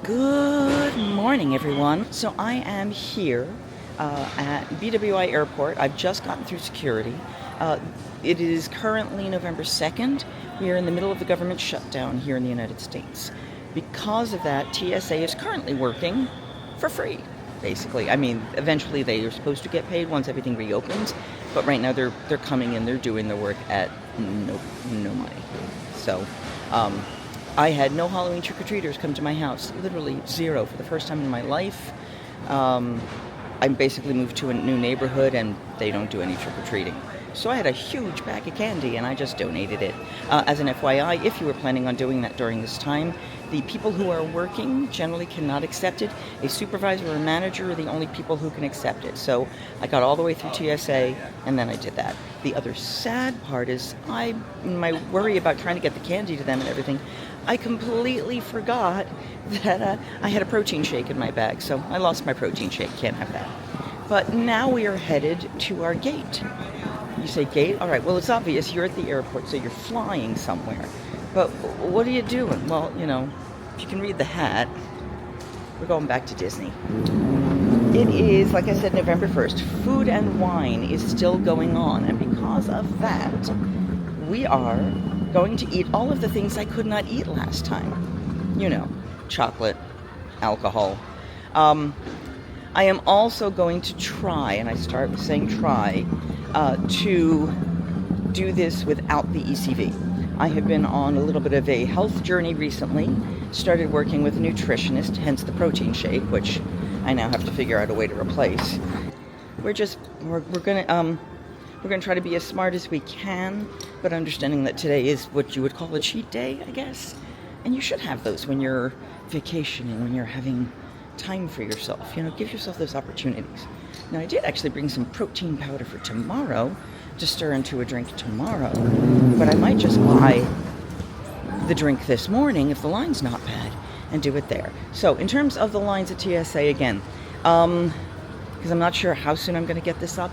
Good morning, everyone. So I am here at BWI Airport. I've just gotten through security. It is currently November 2nd. We are in the middle of the government shutdown here in the United States. Because of that, TSA is currently working for free, basically. I mean, eventually they are supposed to get paid once everything reopens, but right now they're coming in, they're doing their work at no money. So, I had no Halloween trick-or-treaters come to my house, literally zero for the first time in my life. I basically moved to a new neighborhood and they don't do any trick-or-treating. So I had a huge bag of candy and I just donated it. As an FYI, if you were planning on doing that during this time, the people who are working generally cannot accept it. A supervisor or a manager are the only people who can accept it. So I got all the way through TSA and then I did that. The other sad part is my worry about trying to get the candy to them and everything, I completely forgot that I had a protein shake in my bag. So I lost my protein shake, can't have that. But now we are headed to our gate. You say gate? All right, well, it's obvious you're at the airport, so you're flying somewhere. But what are you doing? Well, you know, if you can read the hat, we're going back to Disney. It is, like I said, November 1st. Food and wine is still going on. And because of that, we are going to eat all of the things I could not eat last time. You know, chocolate, alcohol. I am also going to try, and I start with saying try, to do this without the ECV. I have been on a little bit of a health journey recently, started working with a nutritionist, hence the protein shake, which I now have to figure out a way to replace. We're gonna try to be as smart as we can, but understanding that today is what you would call a cheat day, I guess. And you should have those when you're vacationing, when you're having time for yourself. You know, give yourself those opportunities. Now, I did actually bring some protein powder for tomorrow to stir into a drink tomorrow, but I might just buy the drink this morning if the line's not bad and do it there. So in terms of the lines at TSA again, because I'm not sure how soon I'm going to get this up,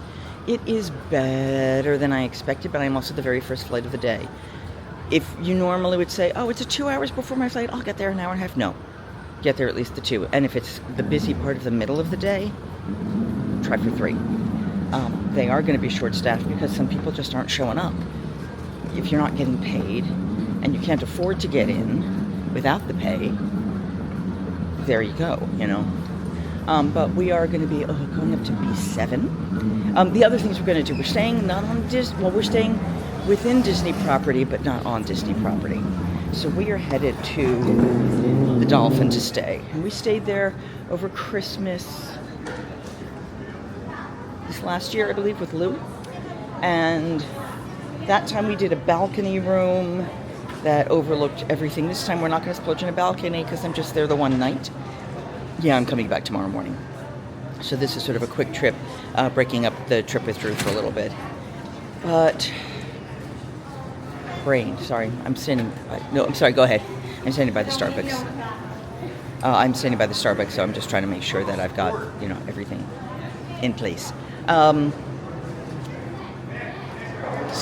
it is better than I expected, but I'm also the very first flight of the day. If you normally would say, oh, it's 2 hours before my flight, I'll get there an hour and a half. No, get there at least the 2. And if it's the busy part of the middle of the day, try for 3. They are going to be short-staffed because some people just aren't showing up. If you're not getting paid and you can't afford to get in without the pay, there you go, you know. But we are going to be going up to B7. The other things we're going to do, we're staying not on we're staying within Disney property, but not on Disney property. So we are headed to the Dolphin to stay. And we stayed there over Christmas this last year, I believe, with Lou. And that time we did a balcony room that overlooked everything. This time we're not going to splurge in a balcony because I'm just there the one night. Yeah, I'm coming back tomorrow morning. So this is sort of a quick trip, breaking up the trip with Drew for a little bit. But brain, sorry, I'm sorry, go ahead. I'm standing by the Starbucks. I'm standing by the Starbucks, so I'm just trying to make sure that I've got, you know, everything in place. So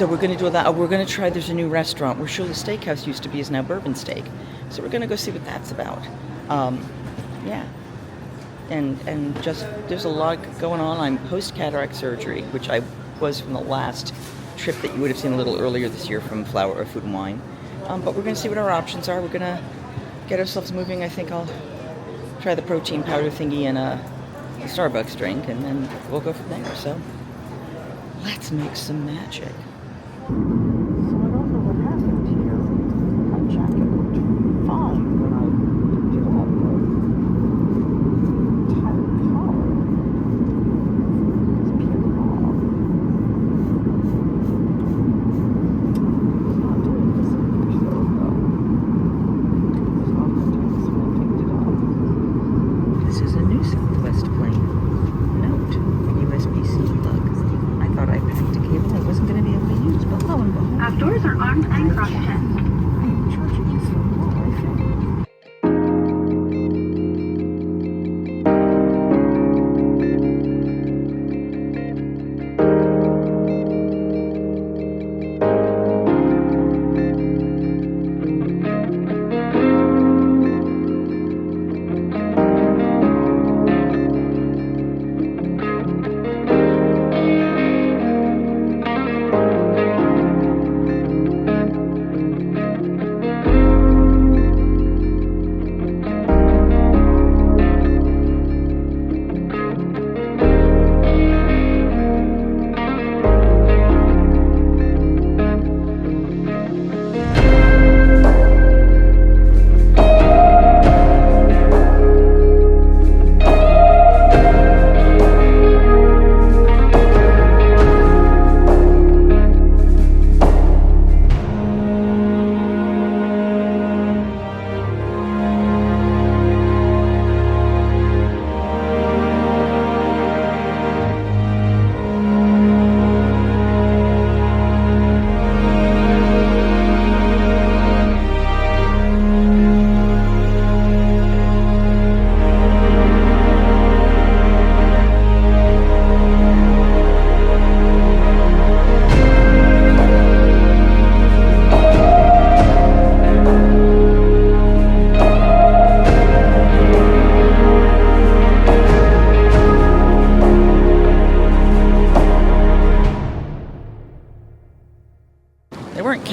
we're going to do that. We're going to try, there's a new restaurant where Shula Steakhouse used to be, is now Bourbon Steak. So we're going to go see what that's about. Yeah. And just, there's a lot going on. I'm post-cataract surgery, which I was from the last trip that you would have seen a little earlier this year from Flower or Food and Wine. But we're going to see what our options are. We're going to get ourselves moving. I think I'll try the protein powder thingy and a Starbucks drink, and then we'll go from there. So let's make some magic. So I don't know what happened here. My jacket looked fine when I did all the entire collar. It's peeling off. It's not doing this so though. It's oftentimes when I picked it up. This is a new Southwest plane. Note, USB-C plug. I thought I packed a cable I wasn't going to be able to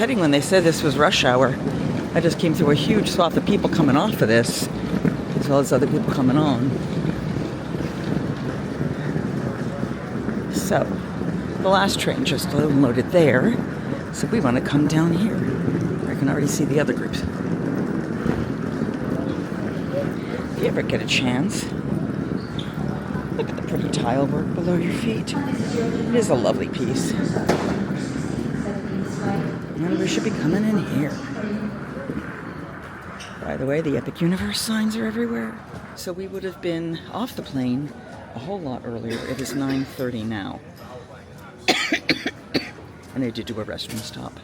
kidding when they said this was rush hour. I just came through a huge swath of people coming off of this, as well as other people coming on. So, the last train just unloaded there, so we want to come down here. I can already see the other groups. If you ever get a chance, look at the pretty tile work below your feet. It is a lovely piece. And we should be coming in here. By the way, the Epic Universe signs are everywhere. So we would have been off the plane a whole lot earlier. It is 9:30 now. And they did do a restroom stop.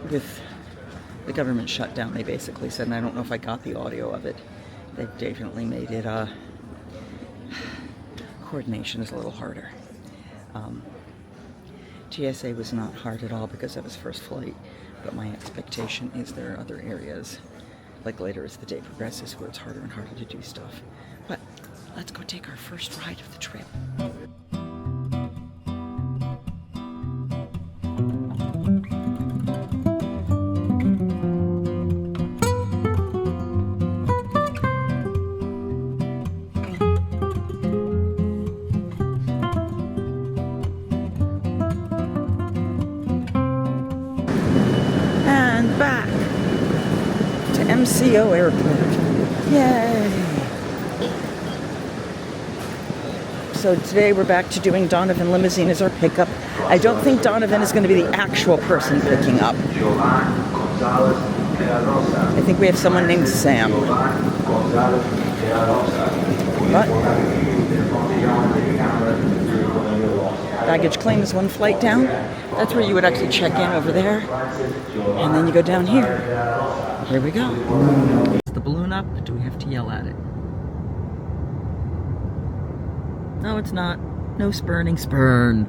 With the government shutdown, they basically said, and I don't know if I got the audio of it, they definitely made it, coordination is a little harder. TSA was not hard at all because of his first flight, but my expectation is there are other areas, like later as the day progresses, where it's harder and harder to do stuff. But let's go take our first ride of the trip. Back to MCO Airport. Yay! So today we're back to doing Donovan Limousine as our pickup. I don't think Donovan is going to be the actual person picking up. I think we have someone named Sam. But baggage claim is one flight down. That's where you would actually check in over there. And then you go down here. Here we go. Is the balloon up? Do we have to yell at it? No, it's not. No spurning. Spurn.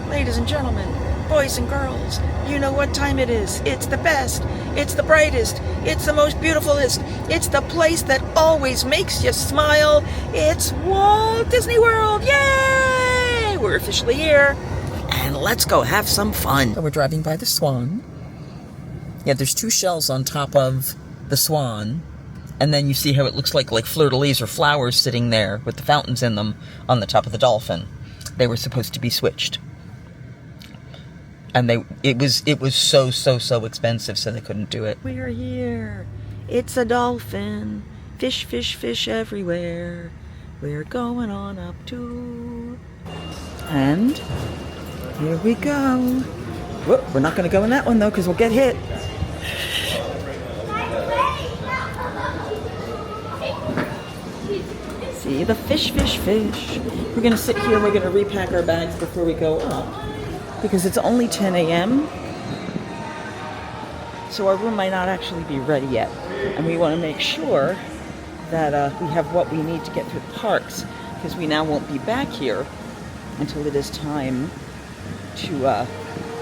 Ladies and gentlemen, boys and girls, you know what time it is. It's the best. It's the brightest. It's the most beautifulest. It's the place that always makes you smile. It's Walt Disney World. Yay! We're officially here. And let's go have some fun. So we're driving by the Swan. Yeah, there's two shells on top of the Swan. And then you see how it looks like fleur-de-lis or flowers sitting there with the fountains in them on the top of the Dolphin. They were supposed to be switched. And it was so expensive, so they couldn't do it. We are here. It's a dolphin. Fish everywhere. We're going on up to... And... here we go. Whoop, we're not going to go in that one, though, because we'll get hit. See the fish. We're going to sit here. We're going to repack our bags before we go up, because it's only 10 a.m. So our room might not actually be ready yet. And we want to make sure that we have what we need to get through the parks, because we now won't be back here until it is time to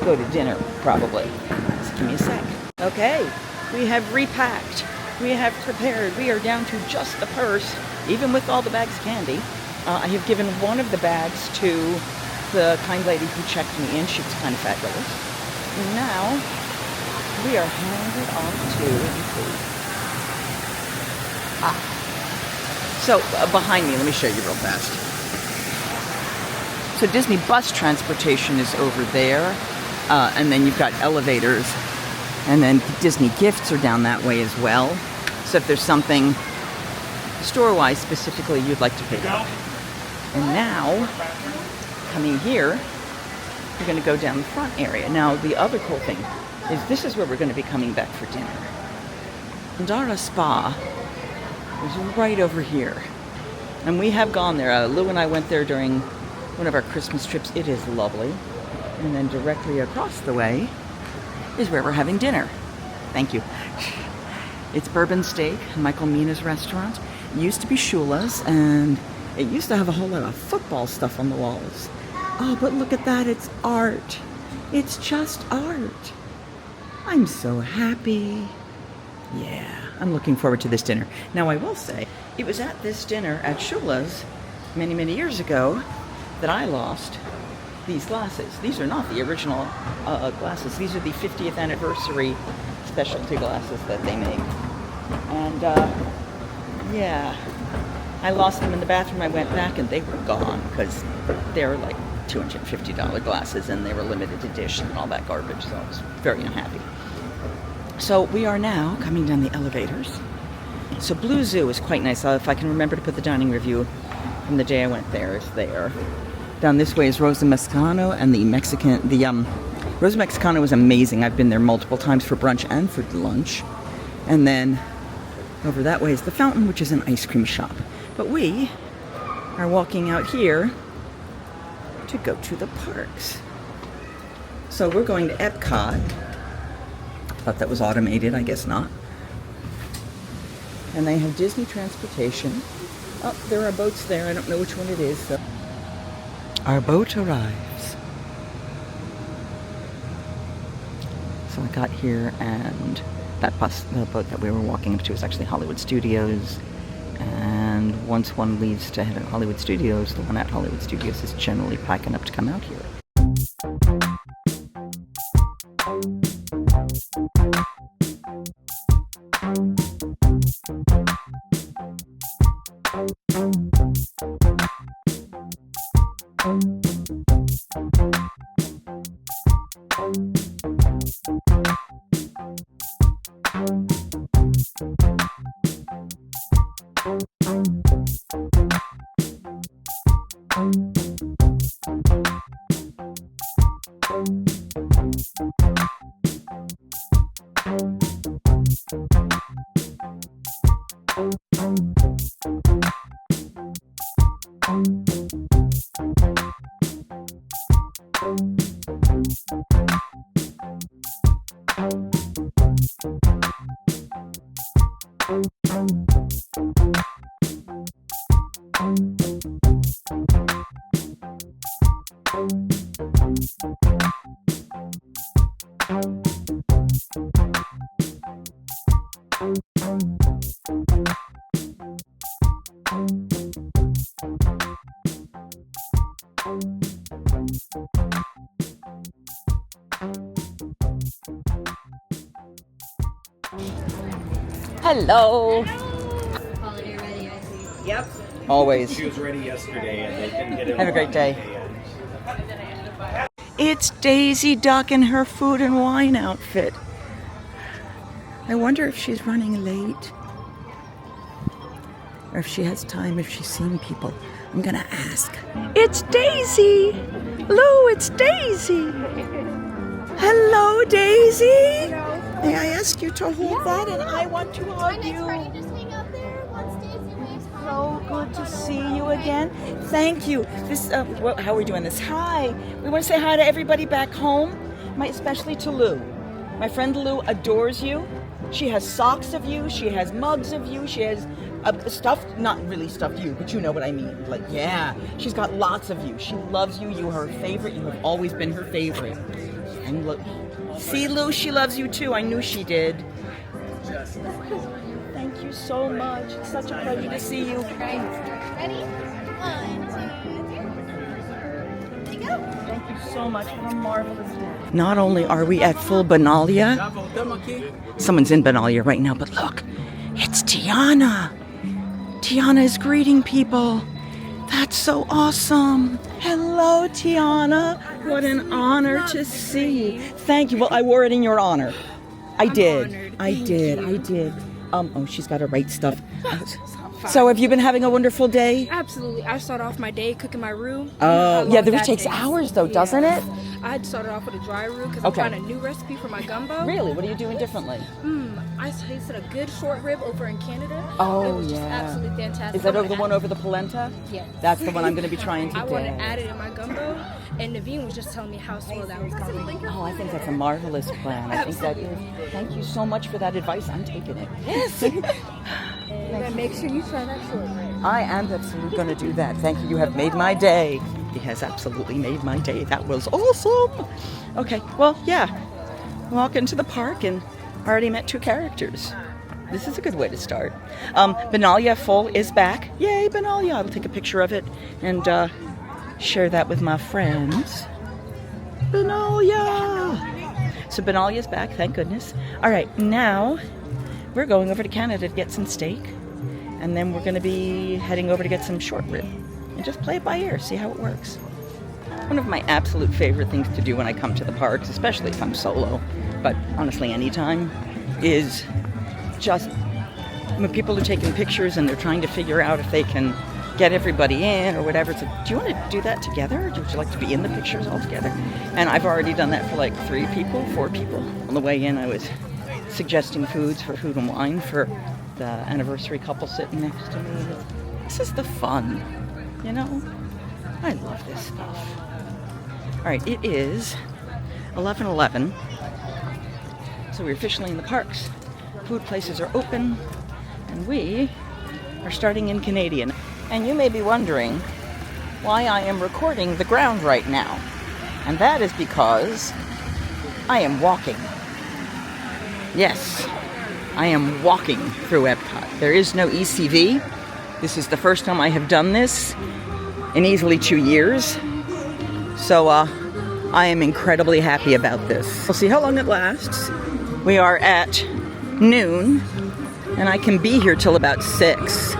go to dinner, probably. Just give me a sec. Okay, we have repacked. We have prepared. We are down to just the purse, even with all the bags of candy. I have given one of the bags to the kind lady who checked me in. She was kind of fabulous. And now, we are handed off to... So, behind me, let me show you real fast. So Disney bus transportation is over there, and then you've got elevators, and then Disney gifts are down that way as well. So if there's something store-wise specifically you'd like to pick up. And now, coming here, we're going to go down the front area. Now, the other cool thing is this is where we're going to be coming back for dinner. Pandora Spa is right over here. And we have gone there. Lou and I went there during one of our Christmas trips. It is lovely. And then directly across the way is where we're having dinner. Thank you. It's Bourbon Steak, Michael Mina's restaurant. It used to be Shula's, and it used to have a whole lot of football stuff on the walls. Oh, but look at that. It's art. It's just art. I'm so happy. Yeah, I'm looking forward to this dinner. Now, I will say, it was at this dinner at Shula's many, many years ago that I lost these glasses. These are not the original glasses. These are the 50th anniversary specialty glasses that they make. And yeah, I lost them in the bathroom. I went back and they were gone because they were like $250 glasses and they were limited edition and all that garbage. So I was very unhappy. So we are now coming down the elevators. So Blue Zoo is quite nice. If I can remember to put the dining review from the day I went there, it's there. Down this way is Rosa Mexicano and the Rosa Mexicano is amazing. I've been there multiple times for brunch and for lunch. And then over that way is the Fountain, which is an ice cream shop. But we are walking out here to go to the parks. So we're going to Epcot. Thought that was automated, I guess not. And they have Disney transportation. Oh, there are boats there. I don't know which one it is. So. Our boat arrives. So I got here and the boat that we were walking up to is actually Hollywood Studios. And once one leaves to head to Hollywood Studios, the one at Hollywood Studios is generally packing up to come out here. Hello. Holiday ready, I see. Yep. Always. She was ready yesterday and they didn't get it. Have a great day. It's Daisy Duck in her food and wine outfit. I wonder if she's running late. Or if she has time, if she's seen people. I'm gonna ask. It's Daisy! Lou, it's Daisy! Hello, Daisy! May I ask you to hold that and I want to hug you. Just hang out there once Daisy leaves. So good to see you again. Thank you. How are we doing this? Hi. We want to say hi to everybody back home, especially to Lou. My friend Lou adores you. She has socks of you. She has mugs of you. She has stuffed, not really stuffed you, but you know what I mean. Like, yeah, she's got lots of you. She loves you. You are her favorite. You have always been her favorite. And look, see, Lou, she loves you too. I knew she did. Thank you so much. It's such a pleasure to see you. Ready? 1, 2, 3. There you go. Thank you so much. What a marvelous day. Not only are we at full Benalia, someone's in Benalia right now, but look, it's Tiana. Tiana is greeting people. That's so awesome. Hello, Tiana. What an honor to see you. Thank you. Well, I wore it in your honor. I did. Oh, she's got to write stuff. So have you been having a wonderful day? Absolutely. I start off my day cooking my roux. Oh, yeah, this takes hours though, doesn't it? I had started off with a dry roux because Okay. I'm trying a new recipe for my gumbo. Really? What are you doing differently? I tasted a good short rib over in Canada. Oh, it was just yeah. absolutely fantastic. Is that over the one over the polenta? Yeah. That's the one I'm going to be trying today. I want to add it in my gumbo, and Naveen was just telling me how swell that was going. Oh, I think that's a marvelous plan. I think that is. Thank you so much for that advice. I'm taking it. Yes. And make sure you try that short rib. I am absolutely going to do that. Thank you. You have made my day. He has absolutely made my day. That was awesome. Okay. Well, yeah. Walk into the park and already met 2 characters. This is a good way to start. Benalia Full is back. Yay, Benalia. I'll take a picture of it and share that with my friends. Benalia! So Benalia's back, thank goodness. All right, now we're going over to Canada to get some steak, and then we're going to be heading over to get some short rib and just play it by ear, see how it works. One of my absolute favorite things to do when I come to the parks, especially if I'm solo, but honestly anytime, is just when people are taking pictures and they're trying to figure out if they can get everybody in or whatever. It's like, do you want to do that together? Or would you like to be in the pictures all together? And I've already done that for like 4 people. On the way in, I was suggesting foods for Food and Wine for the anniversary couple sitting next to me. This is the fun, you know? I love this stuff. All right, it is 11:11. So we're officially in the parks. Food places are open, and we are starting in Canadian. And you may be wondering why I am recording the ground right now. And that is because I am walking. Yes, I am walking through Epcot. There is no ECV. This is the first time I have done this in easily 2 years. So I am incredibly happy about this. We'll see how long it lasts. We are at noon, and I can be here till about 6.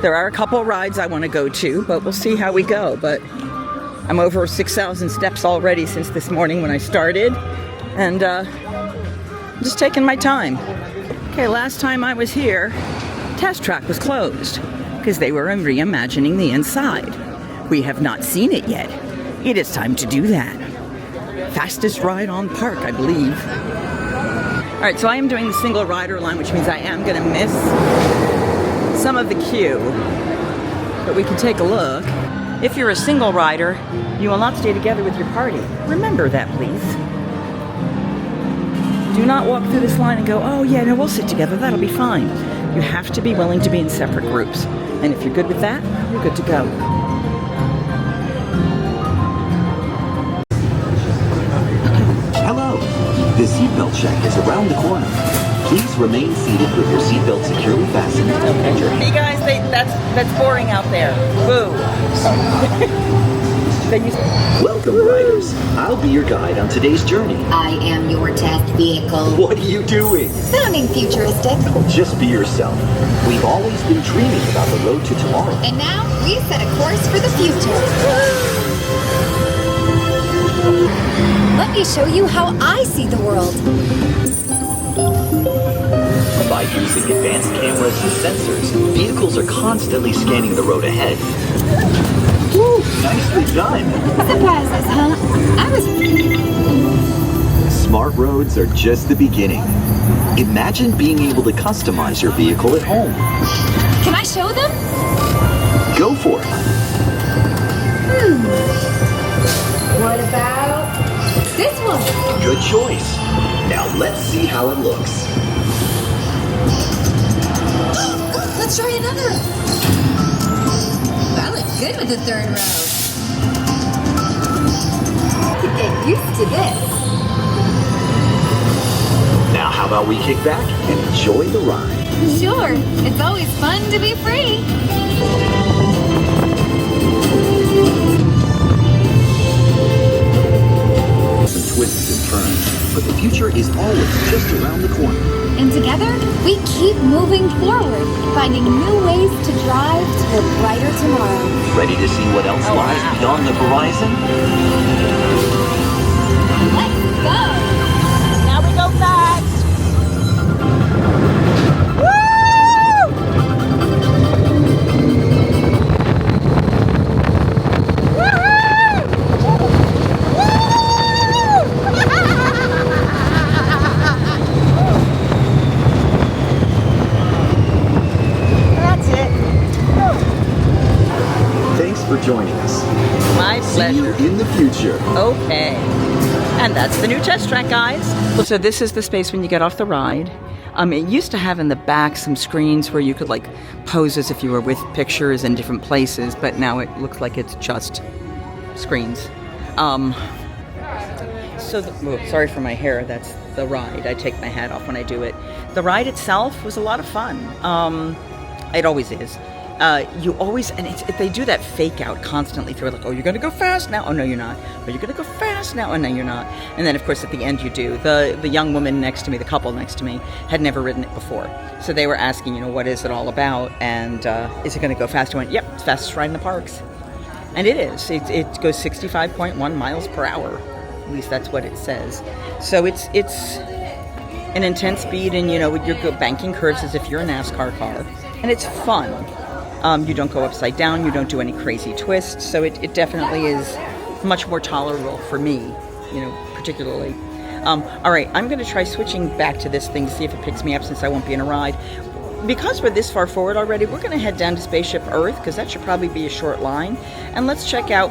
There are a couple rides I want to go to, but we'll see how we go. But I'm over 6,000 steps already since this morning when I started, and I'm just taking my time. Okay, last time I was here, Test Track was closed because they were reimagining the inside. We have not seen it yet. It is time to do that. Fastest ride on park, I believe. All right, so I am doing the single rider line, which means I am going to miss some of the queue, but we can take a look. If you're a single rider, you will not stay together with your party. Remember that, please. Do not walk through this line and go, oh yeah, no, we'll sit together, that'll be fine. You have to be willing to be in separate groups. And if you're good with that, you're good to go. Hello, the seatbelt check is around the corner. Please remain seated with your seatbelt securely fastened. And your Hey guys, that's boring out there. Boo. Welcome, riders. I'll be your guide on today's journey. I am your test vehicle. What are you doing? Sounding futuristic. Oh, just be yourself. We've always been dreaming about the road to tomorrow. And now we set a course for the future. Let me show you how I see the world. By using advanced cameras and sensors, vehicles are constantly scanning the road ahead. Woo, nicely done. Surprises, huh? Smart roads are just the beginning. Imagine being able to customize your vehicle at home. Can I show them? Go for it. What about this one? Good choice. Now let's see how it looks. Let's try another. That looks good with the third row. Get used to this. Now how about we kick back and enjoy the ride? Sure, it's always fun to be free. Some twists and turns, but the future is always just around the corner. And together, we keep moving forward, finding new ways to drive to a brighter tomorrow. Ready to see what else lies beyond the horizon? Let's go! Now we go fast. Thanks for joining us. My See you pleasure. in the future. Okay. And that's the new Test Track, guys. So this is the space when you get off the ride. It used to have in the back some screens where you could like pose as if you were with pictures in different places, but now it looks like it's just screens. Sorry for my hair. That's the ride. I take my hat off when I do it. The ride itself was a lot of fun. It always is. you always, and they do that fake out constantly through, like, oh, you're gonna go fast now, oh no you're not, oh you're gonna go fast now, oh no you're not, and then of course at the end you do. The young woman next to me, the couple next to me, had never ridden it before, so they were asking, you know, what is it all about, and is it gonna go fast? I went, yep, it's fastest ride in the parks, and it is. It goes 65.1 miles per hour, at least that's what it says. So it's an intense speed, and you know, you're banking curves as if you're a NASCAR car, and it's fun. You don't go upside down, you don't do any crazy twists, so it definitely is much more tolerable for me, you know, particularly. All right, I'm going to try switching back to this thing to see if it picks me up, since I won't be in a ride. Because we're this far forward already, we're going to head down to Spaceship Earth, because that should probably be a short line, and let's check out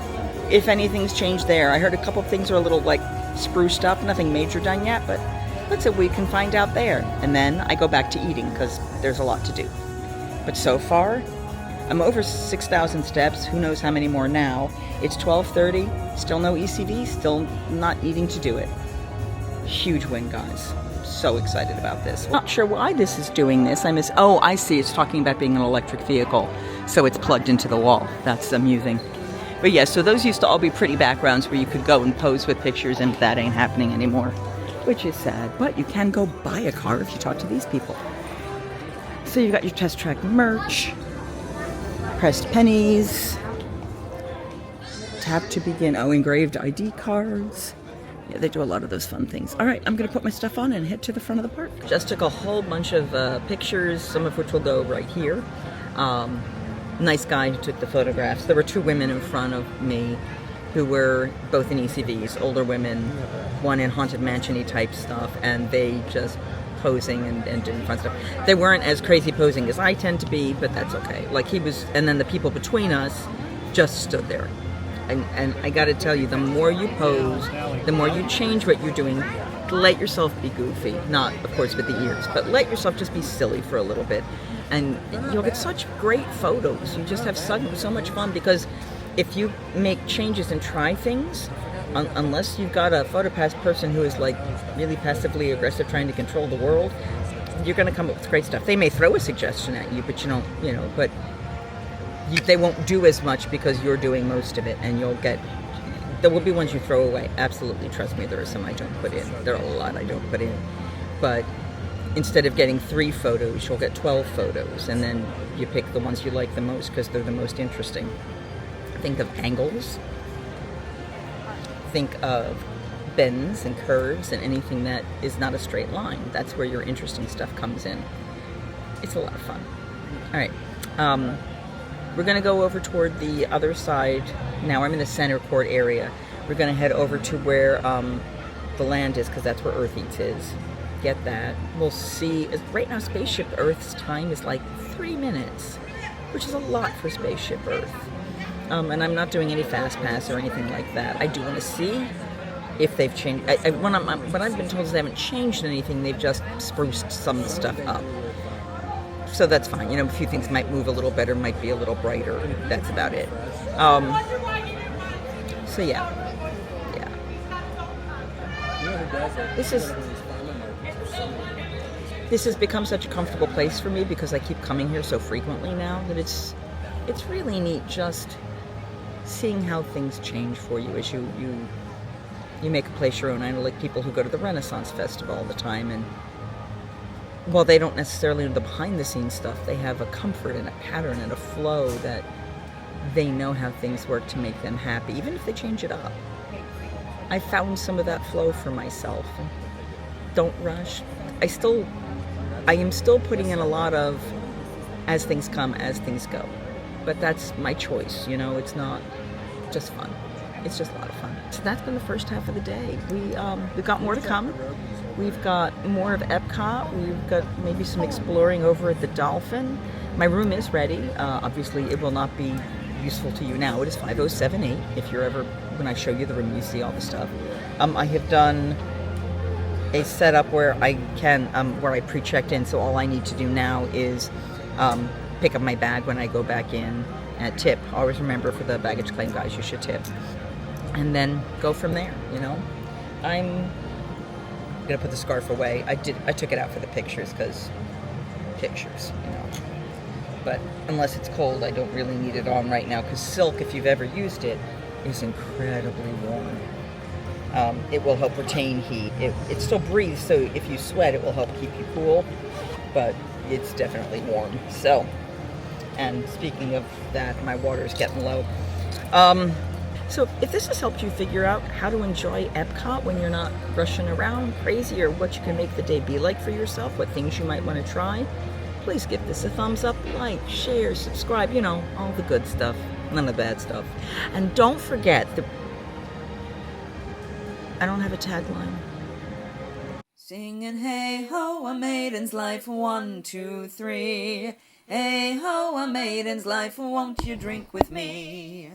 if anything's changed there. I heard a couple of things are a little, like, spruced up, nothing major done yet, but let's see what we can find out there. And then I go back to eating, because there's a lot to do. But so far, I'm over 6,000 steps. Who knows how many more now. It's 12:30. Still no ECV. Still not needing to do it. Huge win, guys. So excited about this. Not sure why this is doing this. Oh, I see. It's talking about being an electric vehicle. So it's plugged into the wall. That's amusing. But yeah, so those used to all be pretty backgrounds where you could go and pose with pictures, and that ain't happening anymore. Which is sad. But you can go buy a car if you talk to these people. So you've got your Test Track merch. Pressed pennies, tap to begin, oh, engraved ID cards. Yeah, they do a lot of those fun things. All right, I'm gonna put my stuff on and head to the front of the park. Just took a whole bunch of pictures, some of which will go right here. Nice guy who took the photographs. There were two women in front of me who were both in ECVs, older women, one in Haunted Mansion-y type stuff, and they just posing and doing fun stuff. They weren't as crazy posing as I tend to be, but that's okay. Like he was, and then the people between us just stood there. And I gotta tell you, the more you pose, the more you change what you're doing, let yourself be goofy. Not, of course, with the ears, but let yourself just be silly for a little bit. And you'll get such great photos. You just have so much fun, because if you make changes and try things, unless you've got a PhotoPass person who is like really passively aggressive trying to control the world, you're going to come up with great stuff. They may throw a suggestion at you, but they won't do as much because you're doing most of it, and there will be ones you throw away. Absolutely, trust me, there are some I don't put in. There are a lot I don't put in. But instead of getting 3 photos, you'll get 12 photos, and then you pick the ones you like the most because they're the most interesting. Think of angles. Think of bends and curves and anything that is not a straight line. That's where your interesting stuff comes in. It's a lot of fun. All right, we're gonna go over toward the other side now. I'm in the center court area. We're gonna head over to where the land is, because that's where Earth Eats is. Get that. We'll see. Right now, Spaceship Earth's time is like 3 minutes, which is a lot for Spaceship Earth. And I'm not doing any fast pass or anything like that. I do want to see if they've changed. What I've been told is they haven't changed anything. They've just spruced some stuff up. So that's fine. You know, a few things might move a little better, might be a little brighter. That's about it. So yeah. This has become such a comfortable place for me because I keep coming here so frequently now that it's really neat just seeing how things change for you as you make a place your own. I know, like, people who go to the Renaissance Festival all the time, and while they don't necessarily know the behind-the-scenes stuff, they have a comfort and a pattern and a flow that they know how things work to make them happy, even if they change it up. I found some of that flow for myself. Don't rush. I am still putting in a lot of as things come, as things go. But that's my choice, you know, it's not just fun. It's just a lot of fun. So that's been the first half of the day. We've got more to come. We've got more of Epcot. We've got maybe some exploring over at the Dolphin. My room is ready. Obviously, it will not be useful to you now. It is 5078. If you're ever, when I show you the room, you see all the stuff. I have done a setup where I can, where I pre-checked in, so all I need to do now is pick up my bag when I go back in and tip. Always remember, for the baggage claim guys, you should tip. And then go from there, you know. I'm gonna put the scarf away. I took it out for the pictures, because pictures, you know. but unless it's cold, I don't really need it on right now, because silk, if you've ever used it, is incredibly warm. It will help retain heat. It still breathes, so if you sweat, it will help keep you cool, but it's definitely warm. So, and speaking of that, my water is getting low. So if this has helped you figure out how to enjoy Epcot when you're not rushing around crazy, or what you can make the day be like for yourself, what things you might want to try, please give this a thumbs up, like, share, subscribe, you know, all the good stuff, none of the bad stuff. And don't forget, I don't have a tagline. Singing hey ho, a maiden's life, 1, 2, 3. Hey ho, a maiden's life, won't you drink with me?